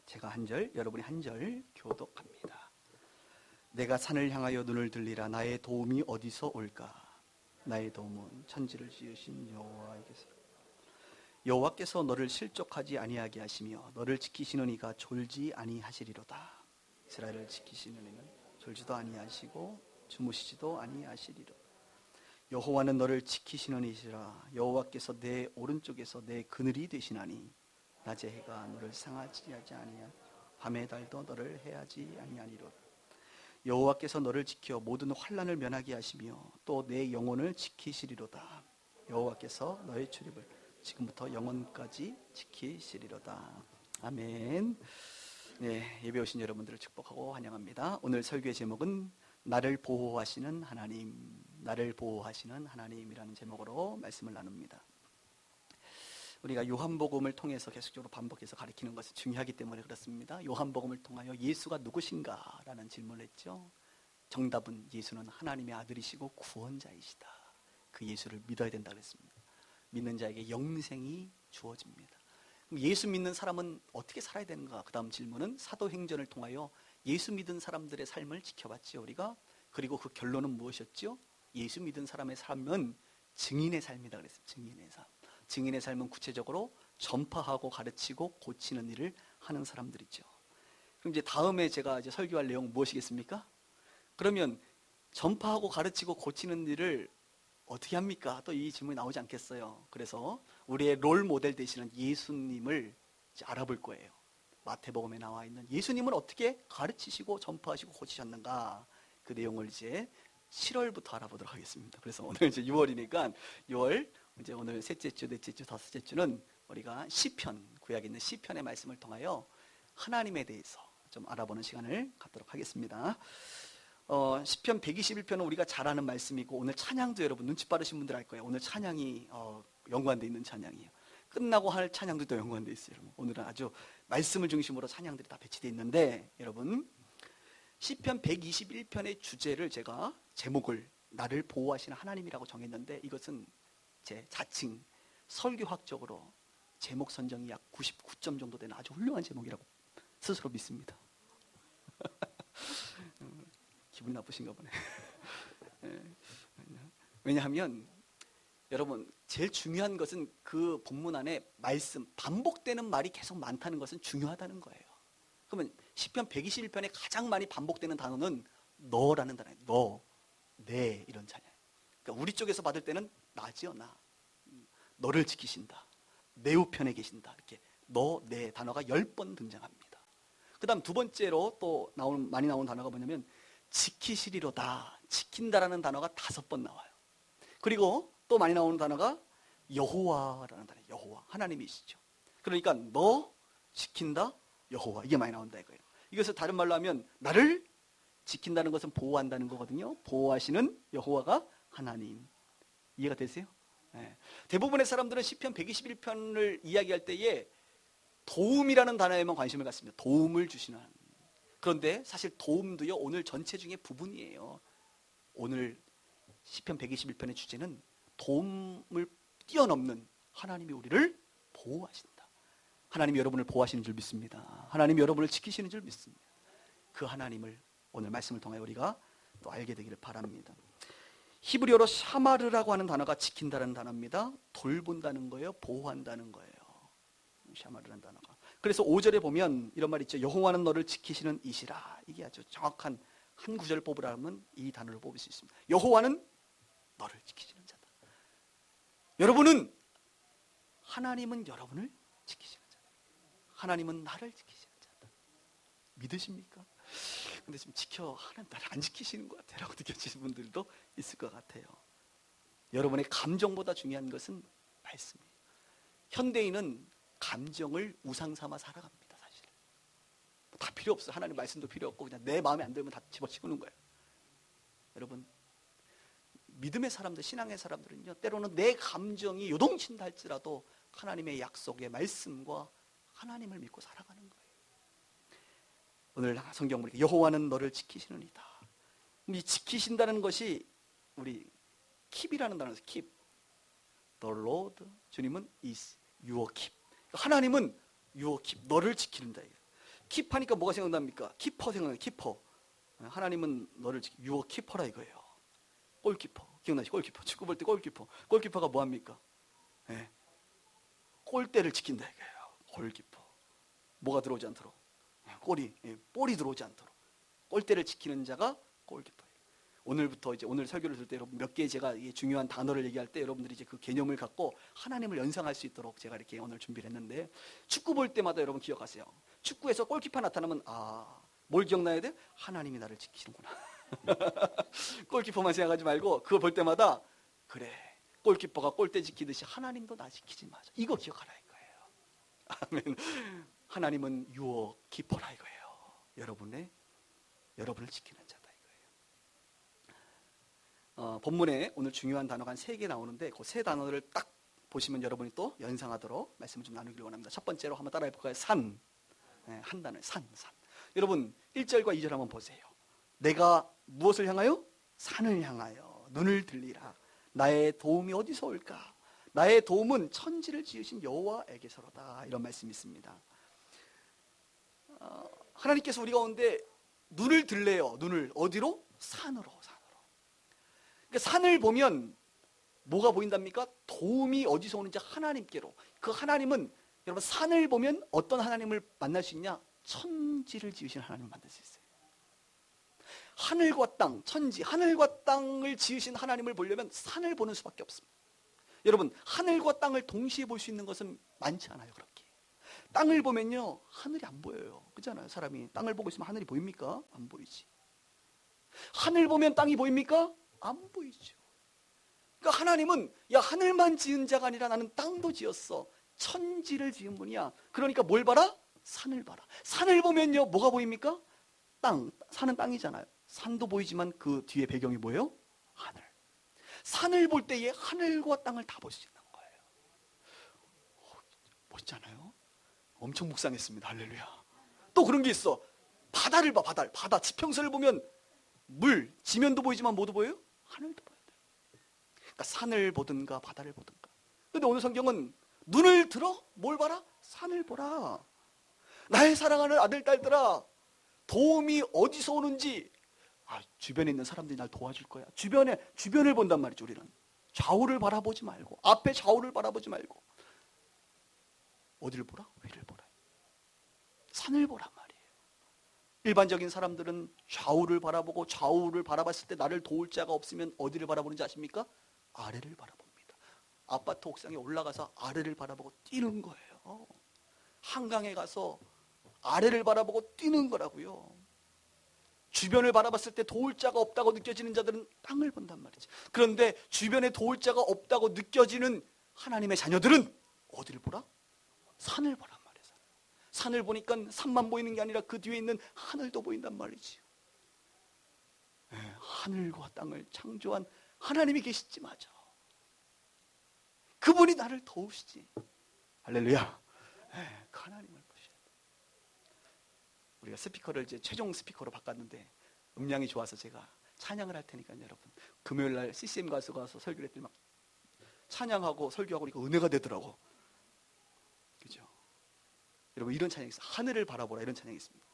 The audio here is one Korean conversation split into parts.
제가 한 절, 여러분이 한 절 교독합니다. 내가 산을 향하여 눈을 들리라. 나의 도움이 어디서 올까? 나의 도움은 천지를 지으신 여호와에게서. 여호와께서 너를 실족하지 아니하게 하시며 너를 지키시는 이가 졸지 아니하시리로다. 이스라엘을 지키시는 이는 졸지도 아니하시고 주무시지도 아니하시리로다. 여호와는 너를 지키시는 이시라. 여호와께서 내 오른쪽에서 내 그늘이 되시나니 낮의 해가 너를 상하지 하지 아니하며 밤의 달도 너를 해하지 아니하니로다. 여호와께서 너를 지켜 모든 환난을 면하게 하시며 또 내 영혼을 지키시리로다. 여호와께서 너의 출입을 지금부터 영원까지 지키시리로다. 아멘. 네, 예배 오신 여러분들을 축복하고 환영합니다. 오늘 설교의 제목은 나를 보호하시는 하나님, 나를 보호하시는 하나님이라는 제목으로 말씀을 나눕니다. 우리가 요한복음을 통해서 계속적으로 반복해서 가르치는 것이 중요하기 때문에 그렇습니다. 요한복음을 통하여 예수가 누구신가? 라는 질문을 했죠. 정답은 예수는 하나님의 아들이시고 구원자이시다. 그 예수를 믿어야 된다 그랬습니다. 믿는 자에게 영생이 주어집니다. 그럼 예수 믿는 사람은 어떻게 살아야 되는가? 그 다음 질문은 사도행전을 통하여 예수 믿은 사람들의 삶을 지켜봤죠, 우리가. 그리고 그 결론은 무엇이었죠? 예수 믿은 사람의 삶은 증인의 삶이다 그랬어요. 증인의 삶. 증인의 삶은 구체적으로 전파하고 가르치고 고치는 일을 하는 사람들이죠. 그럼 이제 다음에 제가 이제 설교할 내용은 무엇이겠습니까? 그러면 전파하고 가르치고 고치는 일을 어떻게 합니까? 또 이 질문이 나오지 않겠어요. 그래서 우리의 롤 모델 되시는 예수님을 이제 알아볼 거예요. 마태복음에 나와 있는 예수님을 어떻게 가르치시고 전파하시고 고치셨는가? 그 내용을 이제 7월부터 알아보도록 하겠습니다. 그래서 오늘 이제 6월이니까 6월 이제 오늘 셋째 주, 넷째 주, 다섯째 주는 우리가 시편, 구약에 있는 시편의 말씀을 통하여 하나님에 대해서 좀 알아보는 시간을 갖도록 하겠습니다. 시편 121편은 우리가 잘 아는 말씀이고 오늘 찬양도 여러분 눈치 빠르신 분들 알 거예요. 오늘 찬양이 연관되어 있는 찬양이에요. 끝나고 할 찬양도 또 연관되어 있어요. 여러분. 오늘은 아주 말씀을 중심으로 찬양들이 다 배치되어 있는데 여러분 시편 121편의 주제를 제가 제목을 나를 보호하시는 하나님이라고 정했는데 이것은 제 자칭 설교학적으로 제목 선정이 약 99점 정도 되는 아주 훌륭한 제목이라고 스스로 믿습니다. 기분이 나쁘신가 보네. 왜냐하면 여러분 제일 중요한 것은 그 본문 안에 말씀 반복되는 말이 계속 많다는 것은 중요하다는 거예요. 그러면 시편 121편에 가장 많이 반복되는 단어는 너라는 단어예요. 너, 내 이런 찬양. 그러니까 우리 쪽에서 받을 때는 나지요, 나. 너를 지키신다. 내 우편에 계신다. 이렇게 너, 내 단어가 10번 등장합니다. 그 다음 두 번째로 또 많이 나오는 단어가 뭐냐면 지키시리로다. 지킨다라는 단어가 5번 나와요. 그리고 또 많이 나오는 단어가 여호와라는 단어예요. 여호와. 하나님이시죠. 그러니까 너 지킨다. 여호와. 이게 많이 나온다 이거예요. 이것을 다른 말로 하면 나를 지킨다는 것은 보호한다는 거거든요. 보호하시는 여호와가 하나님. 이해가 되세요? 네. 대부분의 사람들은 시편 121편을 이야기할 때에 도움이라는 단어에만 관심을 갖습니다. 도움을 주시는 하나님. 그런데 사실 도움도요 오늘 전체 중에 부분이에요. 오늘 시편 121편의 주제는 도움을 뛰어넘는 하나님이 우리를 보호하신다. 하나님이 여러분을 보호하시는 줄 믿습니다. 하나님이 여러분을 지키시는 줄 믿습니다. 그 하나님을 오늘 말씀을 통해 우리가 또 알게 되기를 바랍니다. 히브리어로 샤마르라고 하는 단어가 지킨다는 단어입니다. 돌본다는 거예요. 보호한다는 거예요. 샤마르라는 단어가. 그래서 5절에 보면 이런 말이 있죠. 여호와는 너를 지키시는 이시라. 이게 아주 정확한 한 구절을 뽑으라면 이 단어를 뽑을 수 있습니다. 여호와는 너를 지키시는 자다. 하나님은 여러분을 지키시는 자다. 하나님은 나를 지키시는 자다. 믿으십니까? 근데 지금 하나님 나를 안 지키시는 것 같아라고 느껴지는 분들도 있을 것 같아요. 여러분의 감정보다 중요한 것은 말씀이에요. 현대인은 감정을 우상 삼아 살아갑니다. 사실 다 필요 없어요. 하나님 말씀도 필요 없고 그냥 내 마음에 안 들면 다 집어치우는 거예요. 여러분 믿음의 사람들, 신앙의 사람들은요 때로는 내 감정이 요동친다 할지라도 하나님의 약속의 말씀과 하나님을 믿고 살아가는 거예요. 오늘 성경 보니까 여호와는 너를 지키시느니다. 이 지키신다는 것이 우리 keep이라는 단어에서 keep. The Lord, 주님은 is your keep. 하나님은 your keep, 너를 지키는다. 킵하니까 뭐가 생각납니까? 키퍼 생각나요. 키퍼. 하나님은 너를 유어 키퍼라 이거예요. 골키퍼. 기억나시죠? 골키퍼. 축구 볼 때 골키퍼. 골키퍼가 뭐 합니까? 네. 골대를 지킨다 이거예요. 골키퍼. 뭐가 들어오지 않도록. 볼이 들어오지 않도록. 골대를 지키는 자가 골키퍼예요. 오늘부터 이제 오늘 설교를 들을 때 여러분 몇 개 제가 중요한 단어를 얘기할 때 여러분들이 이제 그 개념을 갖고 하나님을 연상할 수 있도록 제가 이렇게 오늘 준비를 했는데, 축구 볼 때마다 여러분 기억하세요. 축구에서 골키퍼 나타나면 뭘 기억나야 돼? 하나님이 나를 지키는구나. 골키퍼만 생각하지 말고 그거 볼 때마다 그래, 골키퍼가 골대 지키듯이 하나님도 나 지키지 마자. 이거 기억하라 이거예요. 아멘. 하나님은 유어 키퍼라 이거예요. 여러분을 지키는 자다 이거예요. 본문에 오늘 중요한 단어가 한 3개 나오는데 그 3단어를 딱 보시면 여러분이 또 연상하도록 말씀을 좀 나누기를 원합니다. 첫 번째로 한번 따라해 볼까요? 산. 한 단어예요. 산. 여러분 1절과 2절 한번 보세요. 내가 무엇을 향하여? 산을 향하여 눈을 들리라. 나의 도움이 어디서 올까? 나의 도움은 천지를 지으신 여호와에게서로다. 이런 말씀이 있습니다. 하나님께서 우리 가운데 눈을 들래요. 눈을 어디로? 산으로. 그러니까 산을 보면 뭐가 보인답니까? 도움이 어디서 오는지 하나님께로. 그 하나님은 여러분 산을 보면 어떤 하나님을 만날 수 있냐? 천지를 지으신 하나님을 만날 수 있어요. 하늘과 땅, 천지, 하늘과 땅을 지으신 하나님을 보려면 산을 보는 수밖에 없습니다. 여러분 하늘과 땅을 동시에 볼 수 있는 것은 많지 않아요. 그렇게 땅을 보면요 하늘이 안 보여요. 그렇잖아요. 사람이 땅을 보고 있으면 하늘이 보입니까? 안 보이지. 하늘 보면 땅이 보입니까? 안 보이죠. 그러니까 하나님은 야 하늘만 지은 자가 아니라 나는 땅도 지었어. 천지를 지은 분이야. 그러니까 뭘 봐라? 산을 봐라. 산을 보면요 뭐가 보입니까? 땅. 산은 땅이잖아요. 산도 보이지만 그 뒤에 배경이 뭐예요? 하늘. 산을 볼 때에 하늘과 땅을 다 볼 수 있는 거예요. 멋있잖아요. 엄청 묵상했습니다. 할렐루야. 또 그런 게 있어. 바다를 봐. 바다 지평선을 보면 물, 지면도 보이지만 뭐도 보여요? 하늘도 보여야 돼요. 그러니까 산을 보든가 바다를 보든가. 근데 오늘 성경은 눈을 들어 뭘 봐라? 산을 보라. 나의 사랑하는 아들 딸들아, 도움이 어디서 오는지 주변에 있는 사람들이 날 도와줄 거야. 주변을 본단 말이죠. 우리는 좌우를 바라보지 말고, 앞에 좌우를 바라보지 말고 어디를 보라? 위를 보라. 산을 보란 말이에요. 일반적인 사람들은 좌우를 바라보고, 좌우를 바라봤을 때 나를 도울 자가 없으면 어디를 바라보는지 아십니까? 아래를 바라봅니다. 아파트 옥상에 올라가서 아래를 바라보고 뛰는 거예요. 한강에 가서 아래를 바라보고 뛰는 거라고요. 주변을 바라봤을 때 도울 자가 없다고 느껴지는 자들은 땅을 본단 말이죠. 그런데 주변에 도울 자가 없다고 느껴지는 하나님의 자녀들은 어디를 보라? 산을 보란 말이에요. 산을 보니까 산만 보이는 게 아니라 그 뒤에 있는 하늘도 보인단 말이지요. 하늘과 땅을 창조한 하나님이 계시지. 맞아. 그분이 나를 도우시지. 할렐루야. 그 하나님을 보셔야 돼. 우리가 스피커를 이제 최종 스피커로 바꿨는데 음량이 좋아서 제가 찬양을 할 테니까 여러분 금요일 날 CCM 가서 설교를 했더니 막 찬양하고 설교하고 그러니까 은혜가 되더라고. 그죠? 여러분 이런 찬양이 있어요. 하늘을 바라보라. 이런 찬양이 있습니다.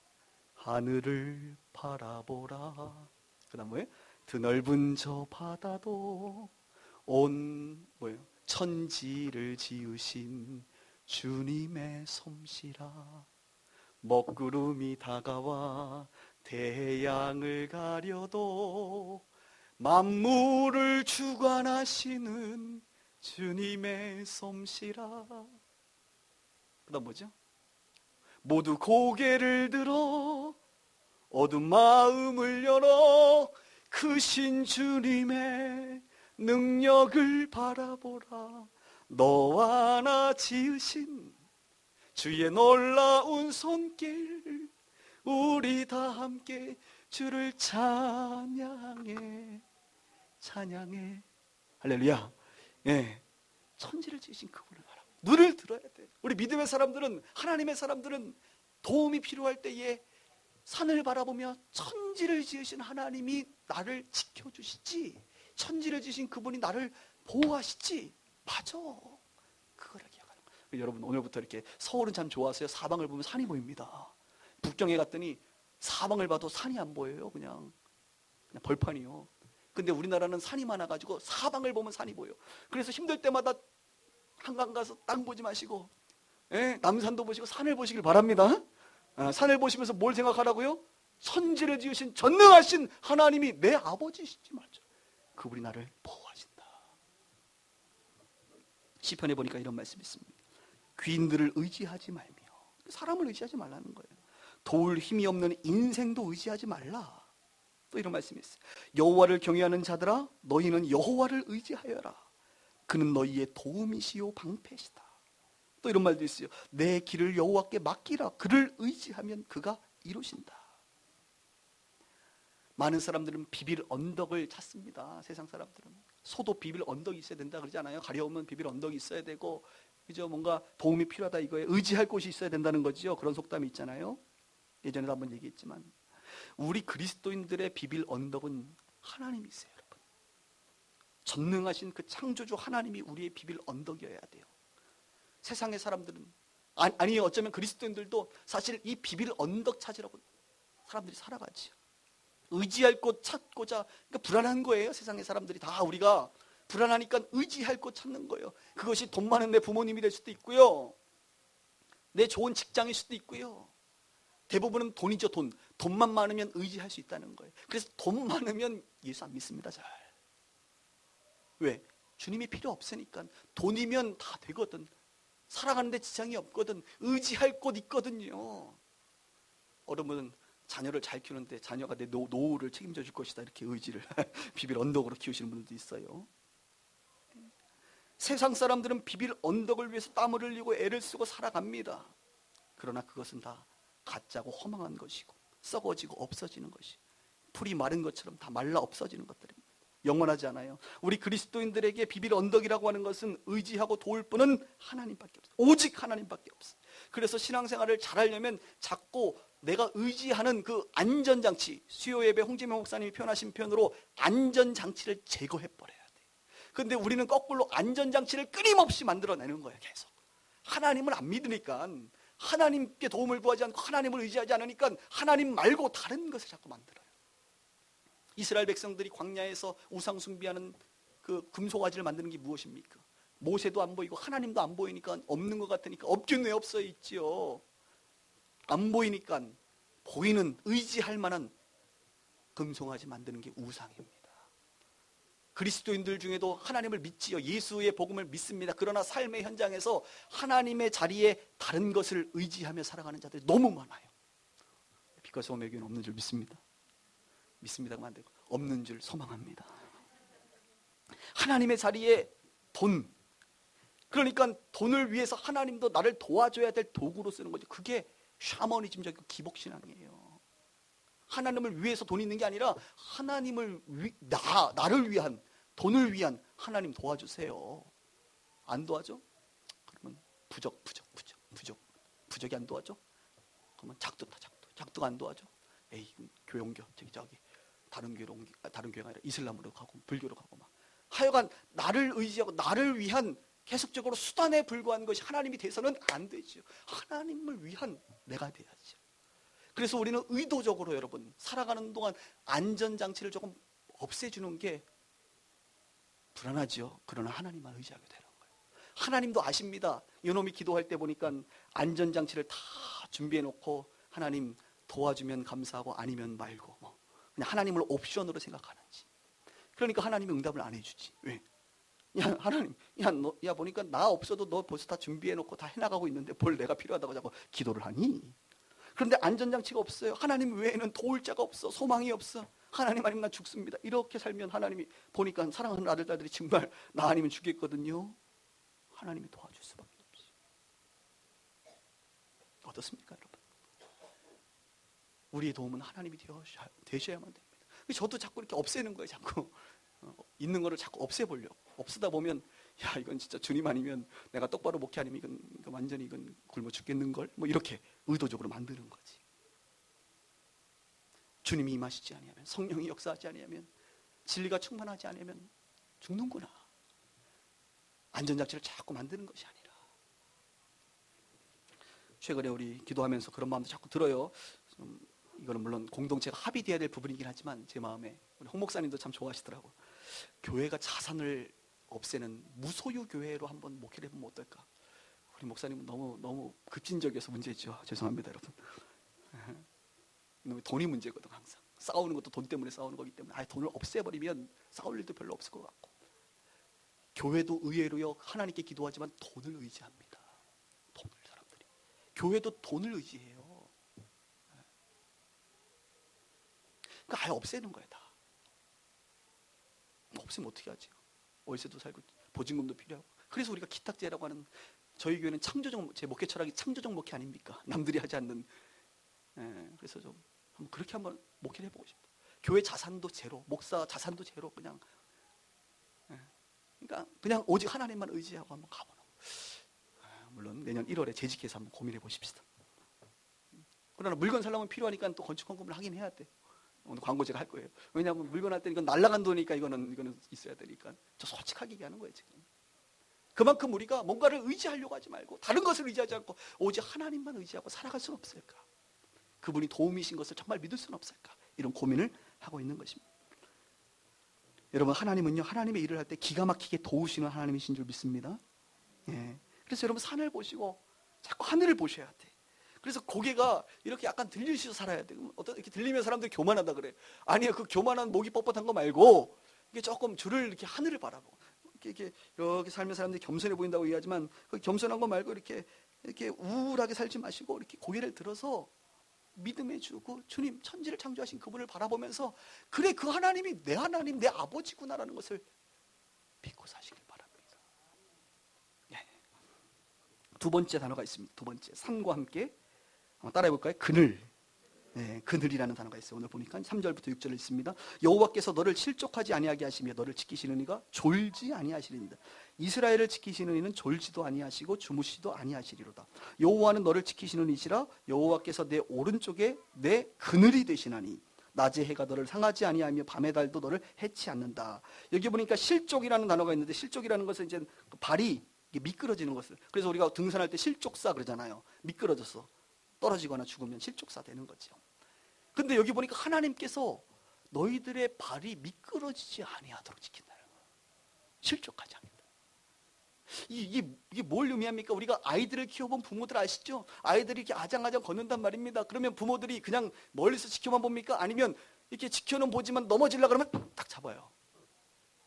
하늘을 바라보라. 그 다음 뭐예요? 드넓은 저 바다도 온 천지를 지으신 주님의 솜씨라. 먹구름이 다가와 태양을 가려도 만물을 주관하시는 주님의 솜씨라. 그 다음 뭐죠? 모두 고개를 들어 어두운 마음을 열어 크신 주님의 능력을 바라보라. 너와 나 지으신 주의 놀라운 손길 우리 다 함께 주를 찬양해. 할렐루야. 천지를 지으신 그분을 바라보라. 눈을 들어야 돼. 우리 믿음의 사람들은, 하나님의 사람들은 도움이 필요할 때에 산을 바라보며 천지를 지으신 하나님이 나를 지켜주시지, 천지를 지으신 그분이 나를 보호하시지. 맞아. 그거를 기억하는 거예요. 여러분 오늘부터 이렇게 서울은 참 좋아서요. 사방을 보면 산이 보입니다. 북경에 갔더니 사방을 봐도 산이 안 보여요. 그냥 벌판이요. 근데 우리나라는 산이 많아가지고 사방을 보면 산이 보여. 그래서 힘들 때마다 한강 가서 땅 보지 마시고, 남산도 보시고 산을 보시길 바랍니다. 산을 보시면서 뭘 생각하라고요? 천지를 지으신 전능하신 하나님이 내 아버지시지 말죠. 그분이 나를 보호하신다. 시편에 보니까 이런 말씀이 있습니다. 귀인들을 의지하지 말며, 사람을 의지하지 말라는 거예요. 도울 힘이 없는 인생도 의지하지 말라. 또 이런 말씀이 있어요. 여호와를 경외하는 자들아, 너희는 여호와를 의지하여라. 그는 너희의 도움이시요 방패시다. 또 이런 말도 있어요. 내 길을 여호와께 맡기라. 그를 의지하면 그가 이루신다. 많은 사람들은 비빌 언덕을 찾습니다. 세상 사람들은 소도 비빌 언덕이 있어야 된다 그러잖아요. 가려우면 비빌 언덕이 있어야 되고, 그죠? 뭔가 도움이 필요하다 이거에 의지할 곳이 있어야 된다는 거죠. 그런 속담이 있잖아요. 예전에도 한번 얘기했지만 우리 그리스도인들의 비빌 언덕은 하나님이세요, 여러분. 전능하신 그 창조주 하나님이 우리의 비빌 언덕이어야 돼요. 세상의 사람들은 아니 어쩌면 그리스도인들도 사실 이 비빌 언덕 찾으라고 사람들이 살아가지요. 의지할 곳 찾고자, 그러니까 불안한 거예요. 세상의 사람들이 다 우리가 불안하니까 의지할 곳 찾는 거예요. 그것이 돈 많은 내 부모님이 될 수도 있고요, 내 좋은 직장일 수도 있고요. 대부분은 돈이죠. 돈만 많으면 의지할 수 있다는 거예요. 그래서 돈 많으면 예수 안 믿습니다. 잘. 왜? 주님이 필요 없으니까. 돈이면 다 되거든. 살아가는데 지장이 없거든. 의지할 곳 있거든요. 어른은 자녀를 잘 키우는데 자녀가 내 노후를 책임져 줄 것이다, 이렇게 의지를 비빌 언덕으로 키우시는 분들도 있어요. 세상 사람들은 비빌 언덕을 위해서 땀을 흘리고 애를 쓰고 살아갑니다. 그러나 그것은 다 가짜고 허망한 것이고 썩어지고 없어지는 것이, 풀이 마른 것처럼 다 말라 없어지는 것들입니다. 영원하지 않아요. 우리 그리스도인들에게 비빌 언덕이라고 하는 것은 의지하고 도울 분은 하나님밖에 없어요. 오직 하나님밖에 없어요. 그래서 신앙생활을 잘하려면 자꾸 내가 의지하는 그 안전장치, 수요예배 홍지명 목사님이 표현하신 표현으로 안전장치를 제거해버려야 돼요. 그런데 우리는 거꾸로 안전장치를 끊임없이 만들어내는 거예요. 계속 하나님을 안 믿으니까, 하나님께 도움을 구하지 않고 하나님을 의지하지 않으니까 하나님 말고 다른 것을 자꾸 만들어요. 이스라엘 백성들이 광야에서 우상 숭배하는 그 금송아지를 만드는 게 무엇입니까? 모세도 안 보이고 하나님도 안 보이니까 없는 것 같으니까 없긴 왜 없어 있지요. 안 보이니까 보이는 의지할 만한 금송아지 만드는 게 우상입니다. 그리스도인들 중에도 하나님을 믿지요. 예수의 복음을 믿습니다. 그러나 삶의 현장에서 하나님의 자리에 다른 것을 의지하며 살아가는 자들이 너무 많아요. 빛과 소금의 교회는 없는 줄 믿습니다. 믿습니다가 안 되고 없는 줄 소망합니다. 하나님의 자리에 돈, 그러니까 돈을 위해서 하나님도 나를 도와줘야 될 도구로 쓰는 거죠. 그게 샤머니즘적이고 기복신앙이에요. 하나님을 위해서 돈이 있는 게 아니라 나를 위한, 돈을 위한 하나님 도와주세요. 안 도와줘? 그러면 부적이 안 도와줘? 그러면 작두가 안 도와줘? 에이, 교회 옮겨. 저기 다른 교회가 아니라 이슬람으로 가고 불교로 가고 막. 하여간 나를 의지하고 나를 위한 계속적으로 수단에 불과한 것이 하나님이 돼서는 안 되죠. 하나님을 위한 내가 돼야죠. 그래서 우리는 의도적으로 여러분 살아가는 동안 안전장치를 조금 없애주는 게 불안하죠. 그러나 하나님만 의지하게 되는 거예요. 하나님도 아십니다. 요놈이 기도할 때 보니까 안전장치를 다 준비해놓고 하나님 도와주면 감사하고 아니면 말고 그냥 하나님을 옵션으로 생각하는지. 그러니까 하나님이 응답을 안 해주지. 왜? 야 하나님, 야 보니까 나 없어도 너 벌써 다 준비해놓고 다 해나가고 있는데 뭘 내가 필요하다고 자꾸 기도를 하니? 그런데 안전장치가 없어요. 하나님 외에는 도울 자가 없어. 소망이 없어. 하나님 아니면 나 죽습니다. 이렇게 살면 하나님이 보니까 사랑하는 아들들이 정말 나 아니면 죽겠거든요. 하나님이 도와줄 수밖에 없어요. 어떻습니까 여러분? 우리의 도움은 하나님이 되셔야만 됩니다. 저도 자꾸 이렇게 없애는 거예요. 자꾸 있는 거를 자꾸 없애보려고. 없애다 보면 야 이건 진짜 주님 아니면 내가 똑바로 목회 아니면 이건 완전히 이건 굶어 죽겠는걸, 이렇게 의도적으로 만드는 거지. 주님이 임하시지 아니하면, 성령이 역사하지 아니하면, 진리가 충만하지 않으면 죽는구나. 안전장치를 자꾸 만드는 것이 아니라. 최근에 우리 기도하면서 그런 마음도 자꾸 들어요. 좀 이거는 물론 공동체가 합의돼야 될 부분이긴 하지만 제 마음에 우리 홍 목사님도 참 좋아하시더라고. 교회가 자산을 없애는 무소유 교회로 한번 목회를 해보면 어떨까? 우리 목사님은 너무 급진적이어서 문제죠. 죄송합니다, 여러분. 돈이 문제거든. 항상 싸우는 것도 돈 때문에 싸우는 거기 때문에 아예 돈을 없애버리면 싸울 일도 별로 없을 것 같고, 교회도 의외로요 하나님께 기도하지만 돈을 의지합니다. 돈을 사람들이 교회도 돈을 의지해요. 그러니까 아예 없애는 거예요. 다 없으면 어떻게 하지? 월세도 살고 보증금도 필요하고. 그래서 우리가 기탁제라고 하는, 저희 교회는 창조적, 제 목회 철학이 창조적 목회 아닙니까? 남들이 하지 않는. 그래서 좀 그렇게 한번 목회를 해보고 싶어요. 교회 자산도 제로, 목사 자산도 제로, 그냥 그러니까 그냥 오직 하나님만 의지하고 한번 가보는. 물론 내년 1월에 재직해서 한번 고민해 보십시다. 그러나 물건 살려면 필요하니까 또 건축 헌금을 하긴 해야 돼. 오늘 광고 제가 할 거예요. 왜냐하면 물건 할 때 이건 날라간 돈이니까 이거는 있어야 되니까. 저 솔직하게 얘기하는 거예요 지금. 그만큼 우리가 뭔가를 의지하려고 하지 말고 다른 것을 의지하지 않고 오직 하나님만 의지하고 살아갈 수는 없을까? 그분이 도움이신 것을 정말 믿을 수는 없을까? 이런 고민을 하고 있는 것입니다. 여러분, 하나님은요 하나님의 일을 할 때 기가 막히게 도우시는 하나님이신 줄 믿습니다. 그래서 여러분, 산을 보시고 자꾸 하늘을 보셔야 돼. 그래서 고개가 이렇게 약간 들리시고 살아야 돼. 어떤 이렇게 들리면 사람들이 교만하다 그래. 아니요, 그 교만한 목이 뻣뻣한 거 말고 이게 조금 줄을 이렇게 하늘을 바라보고 이렇게 살면 사람들이 겸손해 보인다고 얘기하지만 그 겸손한 거 말고 이렇게 우울하게 살지 마시고 이렇게 고개를 들어서 믿음의 주고 주님, 천지를 창조하신 그분을 바라보면서 그래, 그 하나님이 내 하나님, 내 아버지구나라는 것을 믿고 사시길 바랍니다. 두 번째 단어가 있습니다. 두 번째, 산과 함께 따라해 볼까요? 그늘. 그늘이라는 단어가 있어요. 오늘 보니까 3절부터 6절을 있습니다. 여호와께서 너를 실족하지 아니하게 하시며 너를 지키시는 이가 졸지 아니하시리니라. 이스라엘을 지키시는 이는 졸지도 아니하시고 주무시도 아니하시리로다. 여호와는 너를 지키시는 이시라. 여호와께서 내 오른쪽에 내 그늘이 되시나니 낮에 해가 너를 상하지 아니하며 밤의 달도 너를 해치 않는다. 여기 보니까 실족이라는 단어가 있는데, 실족이라는 것은 이제 발이 미끄러지는 것을, 그래서 우리가 등산할 때 실족사 그러잖아요. 미끄러져서 떨어지거나 죽으면 실족사 되는 거죠. 근데 여기 보니까 하나님께서 너희들의 발이 미끄러지지 아니하도록 지킨다는 거예요. 실족하지 않는다. 이게 뭘 의미합니까? 우리가 아이들을 키워본 부모들 아시죠? 아이들이 이렇게 아장아장 걷는단 말입니다. 그러면 부모들이 그냥 멀리서 지켜만 봅니까? 아니면 이렇게 지켜는 보지만 넘어지려고 그러면 딱 잡아요.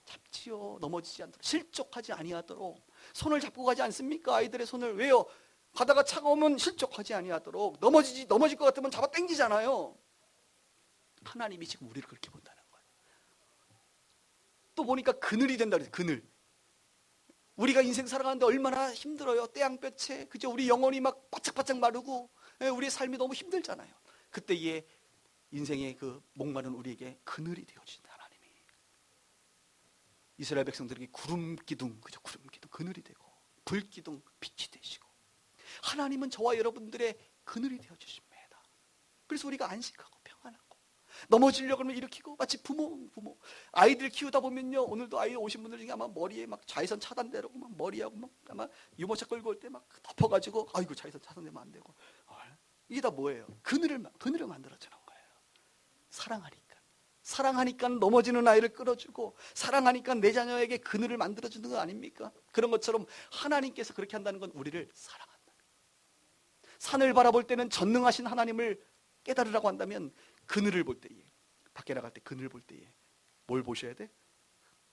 잡지요. 넘어지지 않도록, 실족하지 아니하도록 손을 잡고 가지 않습니까? 아이들의 손을. 왜요? 가다가 차가우면 실족하지 아니하도록, 넘어질 것 같으면 잡아 당기잖아요. 하나님이 지금 우리를 그렇게 본다는 거예요. 또 보니까 그늘이 된다 그래요. 그늘. 우리가 인생 살아가는데 얼마나 힘들어요. 떼양볕에 그죠? 우리 영혼이 막 바짝바짝 마르고 우리의 삶이 너무 힘들잖아요. 그때에 인생의 그 목마른 우리에게 그늘이 되어주신다, 하나님이. 이스라엘 백성들에게 구름 기둥, 그죠? 구름 기둥 그늘이 되고, 불 기둥 빛이 되시고, 하나님은 저와 여러분들의 그늘이 되어주십니다. 그래서 우리가 안식하고 평안하고, 넘어지려고 하면 일으키고, 마치 부모 아이들 키우다 보면요, 오늘도 아이 오신 분들 중에 아마 머리에 막 자외선 차단되라고 막 머리하고 막 아마 유모차 끌고 올 때 막 덮어가지고, 아이고 자외선 차단되면 안 되고. 이게 다 뭐예요? 그늘을 만들어주는 거예요. 사랑하니까 넘어지는 아이를 끌어주고, 사랑하니까 내 자녀에게 그늘을 만들어주는 거 아닙니까? 그런 것처럼 하나님께서 그렇게 한다는 건 우리를 사랑한다. 산을 바라볼 때는 전능하신 하나님을 깨달으라고 한다면, 그늘을 볼 때에, 밖에 나갈 때 그늘 볼 때에 뭘 보셔야 돼?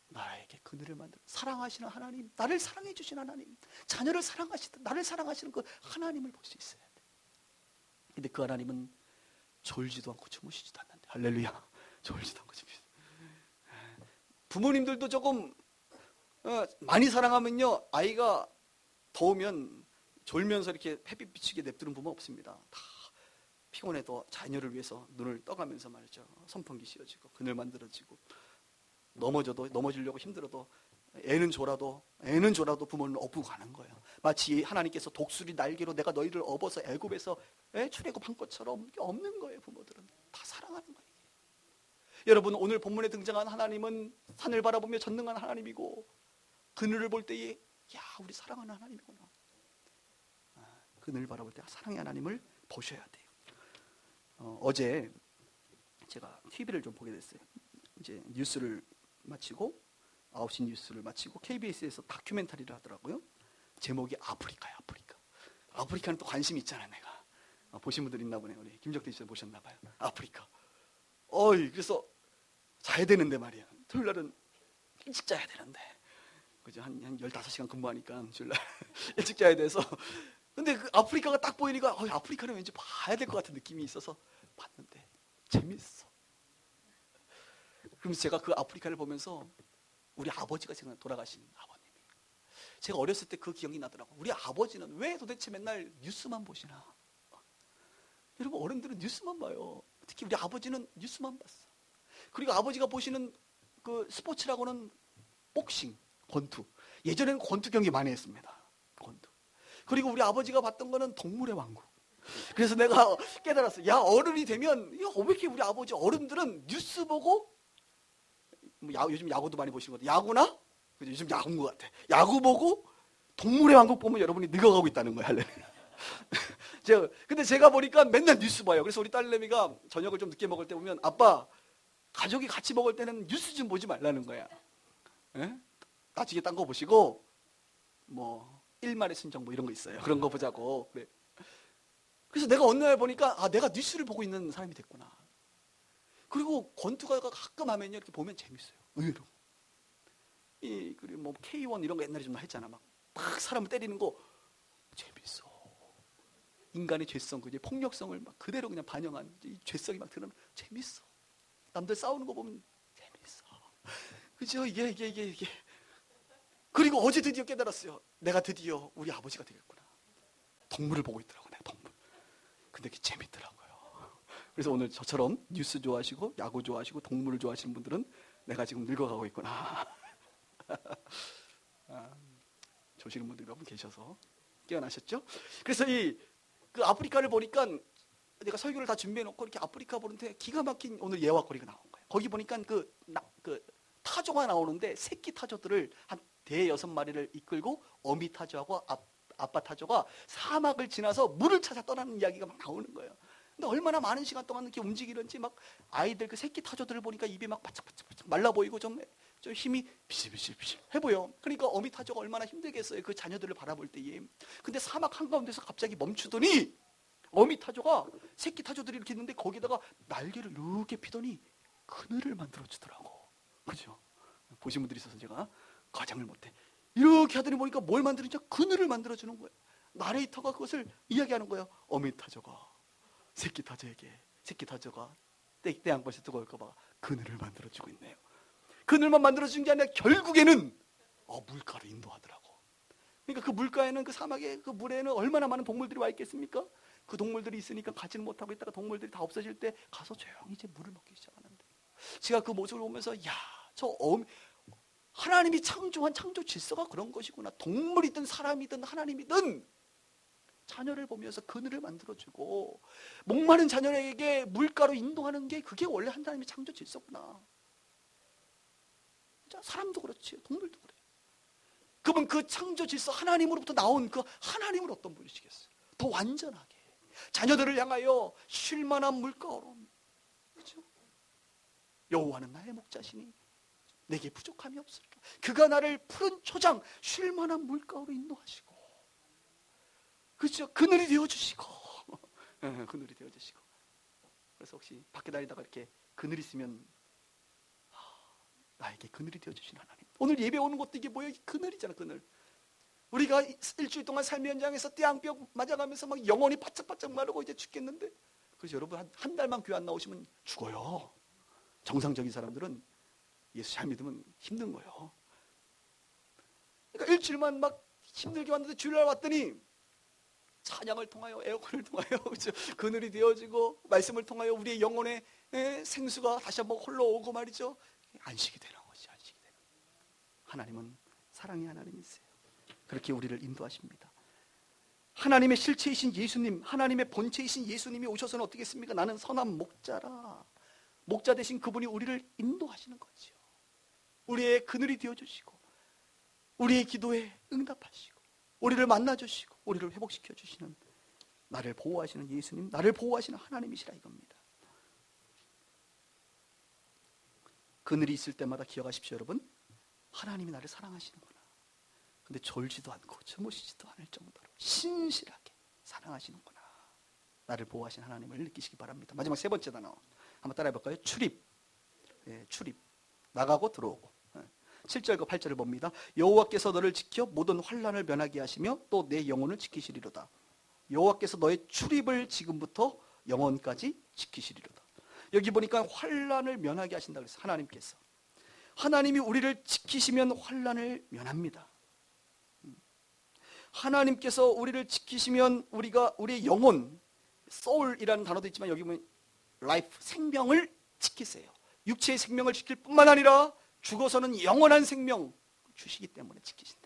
나에게 그늘을 만들어 사랑하시는 하나님, 나를 사랑해 주신 하나님, 자녀를 사랑하시는, 나를 사랑하시는 그 하나님을 볼 수 있어야 돼. 근데 그 하나님은 졸지도 않고 주무시지도 않는데, 할렐루야. 졸지도 않고 주무시지도. 부모님들도 조금 많이 사랑하면요, 아이가 더우면 졸면서 이렇게 햇빛 비치게 냅두는 부모 없습니다. 다 피곤해도 자녀를 위해서 눈을 떠가면서 말이죠, 선풍기 씌워지고 그늘 만들어지고, 넘어지려고 힘들어도 애는 졸아도 부모는 업고 가는 거예요. 마치 하나님께서 독수리 날개로 내가 너희를 업어서 애굽에서 출애굽한 것처럼. 없는 거예요. 부모들은 다 사랑하는 거예요. 여러분, 오늘 본문에 등장한 하나님은 산을 바라보며 전능한 하나님이고, 그늘을 볼 때에 야, 우리 사랑하는 하나님이구나. 그늘 바라볼 때 사랑의 하나님을 보셔야 돼요. 어제 제가 TV를 좀 보게 됐어요. 이제 뉴스를 마치고 9시 뉴스를 마치고 KBS에서 다큐멘터리를 하더라고요. 제목이 아프리카야, 아프리카. 아프리카는 또 관심이 있잖아요, 내가. 보신 분들 있나 보네요. 우리 김적대 씨 보셨나 봐요. 아프리카. 그래서 자야 되는데 말이야. 토요일 날은 일찍 자야 되는데. 그죠? 한 15시간 근무하니까 주일날 일찍 자야 돼서. 근데 그 아프리카가 딱 보이니까 아프리카는 왠지 봐야 될 것 같은 느낌이 있어서 봤는데 재밌어. 그러면서 제가 그 아프리카를 보면서 우리 아버지가 지금 돌아가신 아버님이, 제가 어렸을 때 그 기억이 나더라고요. 우리 아버지는 왜 도대체 맨날 뉴스만 보시나? 여러분, 어른들은 뉴스만 봐요. 특히 우리 아버지는 뉴스만 봤어. 그리고 아버지가 보시는 그 스포츠라고는 복싱, 권투. 예전에는 권투 경기 많이 했습니다. 권투. 그리고 우리 아버지가 봤던 거는 동물의 왕국. 그래서 내가 깨달았어. 야, 어른이 되면 왜 이렇게 우리 아버지 어른들은 뉴스 보고, 요즘 야구도 많이 보시는 것 같아요. 야구나? 요즘 야구인 것 같아. 야구 보고 동물의 왕국 보면 여러분이 늙어가고 있다는 거야. 근데 제가 보니까 맨날 뉴스 봐요. 그래서 우리 딸내미가 저녁을 좀 늦게 먹을 때 보면, 아빠, 가족이 같이 먹을 때는 뉴스 좀 보지 말라는 거야. 예? 나중에 딴 거 보시고, 일말의 순정 이런 거 있어요. 그런 거 보자고. 그래. 그래서 내가 어느 날 보니까, 내가 뉴스를 보고 있는 사람이 됐구나. 그리고 권투가 가끔 하면요, 이렇게 보면 재밌어요. 의외로. 그리고 K1 이런 거 옛날에 좀 했잖아. 막 사람을 때리는 거 재밌어. 인간의 죄성, 폭력성을 막 그대로 그냥 반영한 이 죄성이 막 드러나면 재밌어. 남들 싸우는 거 보면 재밌어. 그죠? 이게. 그리고 어제 드디어 깨달았어요. 내가 드디어 우리 아버지가 되겠구나. 동물을 보고 있더라고, 내가 동물. 근데 그게 재밌더라고요. 그래서 오늘 저처럼 뉴스 좋아하시고 야구 좋아하시고 동물을 좋아하시는 분들은 내가 지금 늙어가고 있구나. 조시는 분들이 몇 분 계셔서 깨어나셨죠? 그래서 그 아프리카를 보니까 내가 설교를 다 준비해놓고 이렇게 아프리카 보는데 기가 막힌 오늘 예화거리가 나온 거예요. 거기 보니까 그 타조가 나오는데 새끼 타조들을 한 대여섯 마리를 이끌고 어미 타조하고 아빠 타조가 사막을 지나서 물을 찾아 떠나는 이야기가 막 나오는 거예요. 근데 얼마나 많은 시간 동안 이렇게 움직이는지 막 아이들 그 새끼 타조들을 보니까 입이 막 바짝바짝 말라 보이고 좀 힘이 비실비실 해 보여. 그러니까 어미 타조가 얼마나 힘들겠어요, 그 자녀들을 바라볼 때에. 근데 사막 한가운데서 갑자기 멈추더니 어미 타조가 새끼 타조들이 이렇게 있는데 거기다가 날개를 이렇게 피더니 그늘을 만들어 주더라고. 그죠? 보신 분들이 있어서 제가 가장을 못해. 이렇게 하더니 보니까 뭘 만드는지 그늘을 만들어 주는 거예요. 나레이터가 그것을 이야기하는 거예요. 어미 타조가 새끼 타조가 떼양볕에 뜨거울까 봐 그늘을 만들어 주고 있네요. 그늘만 만들어 준 게 아니라 결국에는 물가로 인도하더라고. 그러니까 그 물가에는, 그 사막의 그 물에는 얼마나 많은 동물들이 와 있겠습니까? 그 동물들이 있으니까 가지는 못하고 있다가 동물들이 다 없어질 때 가서 조용히 이제 물을 먹기 시작하는데, 제가 그 모습을 보면서 하나님이 창조한 창조 질서가 그런 것이구나. 동물이든 사람이든 하나님이든 자녀를 보면서 그늘을 만들어주고 목마른 자녀에게 물가로 인도하는 게, 그게 원래 하나님의 창조 질서구나. 사람도 그렇지, 동물도 그래. 그분 그 창조 질서 하나님으로부터 나온 그 하나님은 어떤 분이시겠어요? 더 완전하게 자녀들을 향하여 쉴 만한 물가로, 그렇죠? 여호와는 나의 목자시니 내게 부족함이 없으리라. 그가 나를 푸른 초장 쉴 만한 물가로 인도하시고, 그렇죠? 그늘이 되어주시고 그늘이 되어주시고. 그래서 혹시 밖에 다니다가 이렇게 그늘 있으면 나에게 그늘이 되어주신 하나님. 오늘 예배 오는 것도 이게 뭐예요? 그늘이잖아, 그늘. 우리가 일주일 동안 삶의 현장에서 떼양볕 맞아가면서 막 영혼이 바짝바짝 마르고 이제 죽겠는데, 그래서 여러분 한 달만 교회 안 나오시면 죽어요. 정상적인 사람들은 예수 잘 믿으면 힘든 거예요. 그러니까 일주일만 막 힘들게 왔는데 주일날 왔더니 찬양을 통하여, 에어컨을 통하여 그늘이 되어지고, 말씀을 통하여 우리의 영혼의 생수가 다시 한번 흘러오고 말이죠. 안식이 되는 거지, 안식이 되는. 하나님은 사랑의 하나님이세요. 그렇게 우리를 인도하십니다. 하나님의 실체이신 예수님, 하나님의 본체이신 예수님이 오셔서는 어떻게 했습니까? 나는 선한 목자라. 목자 대신 그분이 우리를 인도하시는 거죠. 우리의 그늘이 되어주시고, 우리의 기도에 응답하시고, 우리를 만나주시고, 우리를 회복시켜 주시는 나를 보호하시는 예수님, 나를 보호하시는 하나님이시라 이겁니다. 그늘이 있을 때마다 기억하십시오 여러분. 하나님이 나를 사랑하시는구나. 근데 졸지도 않고 주무시지도 않을 정도로 신실하게 사랑하시는구나. 나를 보호하신 하나님을 느끼시기 바랍니다. 마지막 세 번째 단어 한번 따라해 볼까요? 출입. 출입. 나가고 들어오고. 7절과 8절을 봅니다. 여호와께서 너를 지켜 모든 환난을 면하게 하시며 또 내 영혼을 지키시리로다. 여호와께서 너의 출입을 지금부터 영원까지 지키시리로다. 여기 보니까 환난을 면하게 하신다 그랬어요. 하나님께서. 하나님이 우리를 지키시면 환난을 면합니다. 하나님께서 우리를 지키시면 우리가 우리의 영혼, soul이라는 단어도 있지만 여기 보면 life, 생명을 지키세요. 육체의 생명을 지킬 뿐만 아니라 죽어서는 영원한 생명 주시기 때문에 지키신다.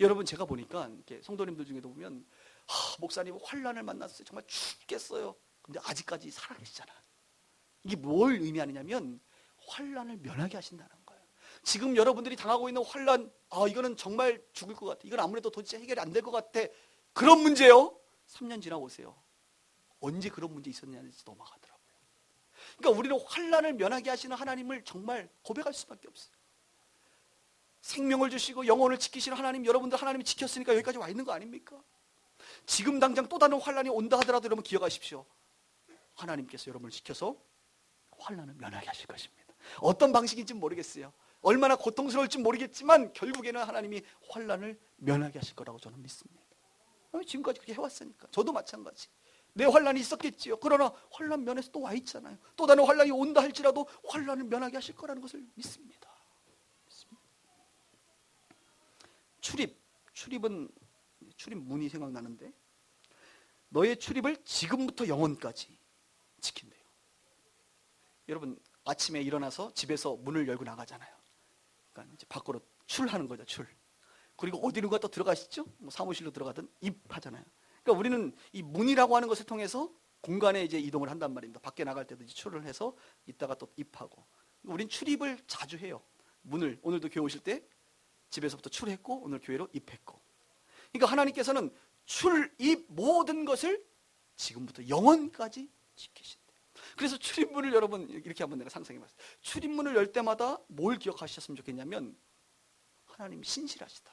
여러분 제가 보니까 이렇게 성도님들 중에도 보면 목사님 환난을 만났어요. 정말 죽겠어요. 근데 아직까지 살아계시잖아. 이게 뭘 의미하느냐면 환난을 면하게 하신다는 거예요. 지금 여러분들이 당하고 있는 환난, 이거는 정말 죽을 것 같아. 이건 아무래도 도대체 해결이 안 될 것 같아. 그런 문제요. 3년 지나보세요. 언제 그런 문제 있었냐는지 넘어가더라고요. 그러니까 우리는 환난을 면하게 하시는 하나님을 정말 고백할 수밖에 없어요. 생명을 주시고 영혼을 지키시는 하나님, 여러분들 하나님이 지켰으니까 여기까지 와 있는 거 아닙니까? 지금 당장 또 다른 환난이 온다 하더라도 여러분 기억하십시오. 하나님께서 여러분을 지켜서 환난을 면하게 하실 것입니다. 어떤 방식인지는 모르겠어요. 얼마나 고통스러울지 모르겠지만 결국에는 하나님이 환난을 면하게 하실 거라고 저는 믿습니다. 지금까지 그렇게 해왔으니까. 저도 마찬가지. 내 환난이 있었겠지요. 그러나 환난 면에서 또 와 있잖아요. 또 다른 환난이 온다 할지라도 환난을 면하게 하실 거라는 것을 믿습니다. 출입은 출입문이 생각나는데 너의 출입을 지금부터 영원까지 지킨대요. 여러분 아침에 일어나서 집에서 문을 열고 나가잖아요. 그러니까 이제 밖으로 출하는 거죠. 출. 그리고 어디론가 또 들어가시죠? 뭐 사무실로 들어가든 입하잖아요. 그러니까 우리는 이 문이라고 하는 것을 통해서 공간에 이제 이동을 한단 말입니다. 밖에 나갈 때도 이제 출을 해서 이따가 또 입하고. 우린 출입을 자주 해요. 문을 오늘도 교회 오실 때 집에서부터 출했고 오늘 교회로 입했고. 그러니까 하나님께서는 출입 모든 것을 지금부터 영원까지 지키신대요. 그래서 출입문을 여러분 이렇게 한번 내가 상상해봤어요. 출입문을 열 때마다 뭘 기억하셨으면 좋겠냐면 하나님 신실하시다.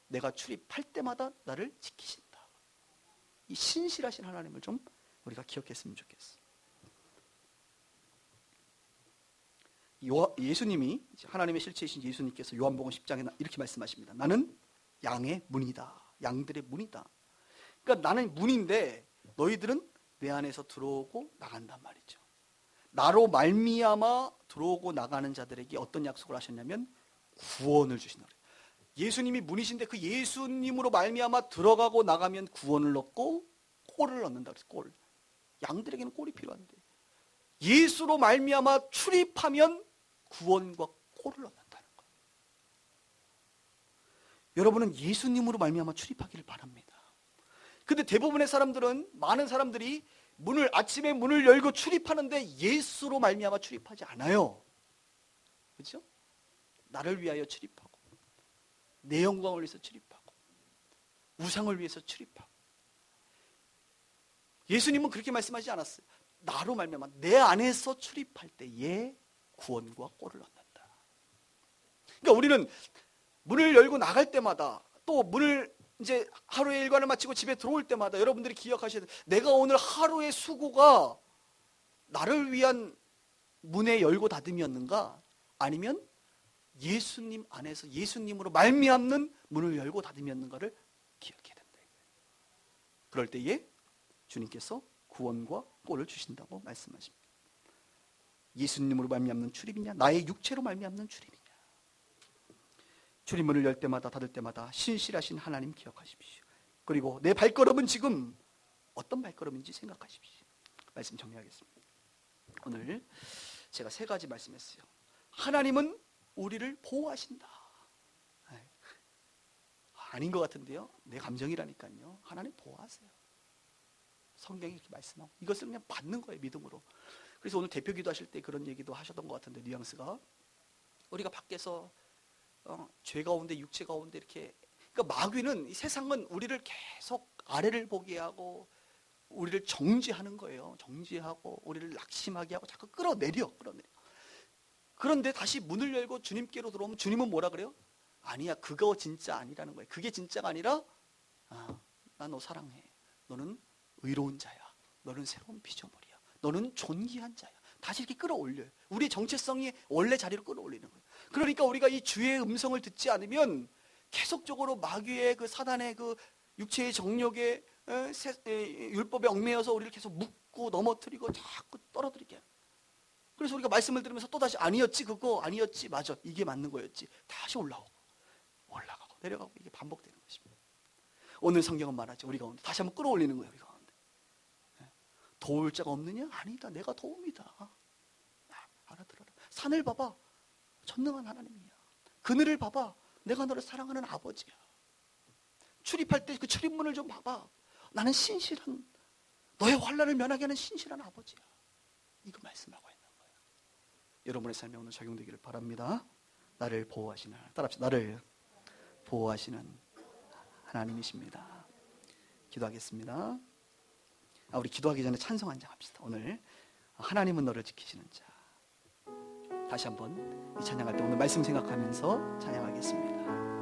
내가 출입할 때마다 나를 지키신다. 이 신실하신 하나님을 좀 우리가 기억했으면 좋겠어. 예수님이 하나님의 실체이신 예수님께서 요한복음 10장에 이렇게 말씀하십니다. 나는 양의 문이다. 양들의 문이다. 그러니까 나는 문인데 너희들은 내 안에서 들어오고 나간단 말이죠. 나로 말미암아 들어오고 나가는 자들에게 어떤 약속을 하셨냐면 구원을 주신다. 예수님이 문이신데 그 예수님으로 말미암아 들어가고 나가면 구원을 얻고 꼴을 얻는다 그랬어요. 꼴. 양들에게는 꼴이 필요한데 예수로 말미암아 출입하면 구원과 꼴을 얻는다는 거예요. 여러분은 예수님으로 말미암아 출입하기를 바랍니다. 근데 대부분의 사람들은 많은 사람들이 아침에 문을 열고 출입하는데 예수로 말미암아 출입하지 않아요. 그렇죠? 나를 위하여 출입하고 내 영광을 위해서 출입하고 우상을 위해서 출입하고. 예수님은 그렇게 말씀하지 않았어요. 나로 말미암아 내 안에서 출입할 때에 구원과 꼴을 얻는다. 그러니까 우리는 문을 열고 나갈 때마다 또 문을 이제 하루의 일과를 마치고 집에 들어올 때마다 여러분들이 기억하셔야 돼요. 내가 오늘 하루의 수고가 나를 위한 문의 열고 닫음이었는가? 아니면 예수님 안에서 예수님으로 말미암는 문을 열고 닫음이었는가를 기억해야 된다. 그럴 때에 주님께서 구원과 꼴을 주신다고 말씀하십니다. 예수님으로 말미암는 출입이냐? 나의 육체로 말미암는 출입이냐? 출입문을 열 때마다 닫을 때마다 신실하신 하나님 기억하십시오. 그리고 내 발걸음은 지금 어떤 발걸음인지 생각하십시오. 말씀 정리하겠습니다. 오늘 제가 3가지 말씀했어요. 하나님은 우리를 보호하신다. 아닌 것 같은데요. 내 감정이라니까요. 하나님 보호하세요. 성경이 이렇게 말씀하고 이것을 그냥 받는 거예요. 믿음으로. 그래서 오늘 대표 기도하실 때 그런 얘기도 하셨던 것 같은데 뉘앙스가 우리가 밖에서 죄 가운데 육체 가운데 이렇게 그러니까 마귀는 이 세상은 우리를 계속 아래를 보게 하고 우리를 정지하는 거예요. 정지하고 우리를 낙심하게 하고 자꾸 끌어내려. 그런데 다시 문을 열고 주님께로 들어오면 주님은 뭐라 그래요? 아니야, 그거 진짜 아니라는 거예요. 그게 진짜가 아니라 나 너 사랑해. 너는 의로운 자야. 너는 새로운 피조물이야. 너는 존귀한 자야. 다시 이렇게 끌어올려요. 우리의 정체성이 원래 자리로 끌어올리는 거예요. 그러니까 우리가 이 주의 음성을 듣지 않으면 계속적으로 마귀의 그 사단의 그 육체의 정욕에 율법에 얽매여서 우리를 계속 묶고 넘어뜨리고 자꾸 떨어뜨리게 해요. 그래서 우리가 말씀을 들으면서 또다시 아니었지, 그거 아니었지, 맞아, 이게 맞는 거였지, 다시 올라가고 내려가고 이게 반복되는 것입니다. 오늘 성경은 말하죠. 우리 가운데 다시 한번 끌어올리는 거예요. 우리 가운데 도울 자가 없느냐? 아니다, 내가 도움이다. 알아들어라. 산을 봐봐, 전능한 하나님이야. 그늘을 봐봐, 내가 너를 사랑하는 아버지야. 출입할 때 그 출입문을 좀 봐봐, 나는 신실한, 너의 환난을 면하게 하는 신실한 아버지야. 이거 말씀하고 있는 거예요. 여러분의 삶에 오늘 적용되기를 바랍니다. 나를 보호하시는, 따라합시다. 나를 보호하시는 하나님이십니다. 기도하겠습니다. 우리 기도하기 전에 찬송 한 장 합시다. 오늘 하나님은 너를 지키시는 자. 다시 한번 이 찬양할 때 오늘 말씀 생각하면서 찬양하겠습니다.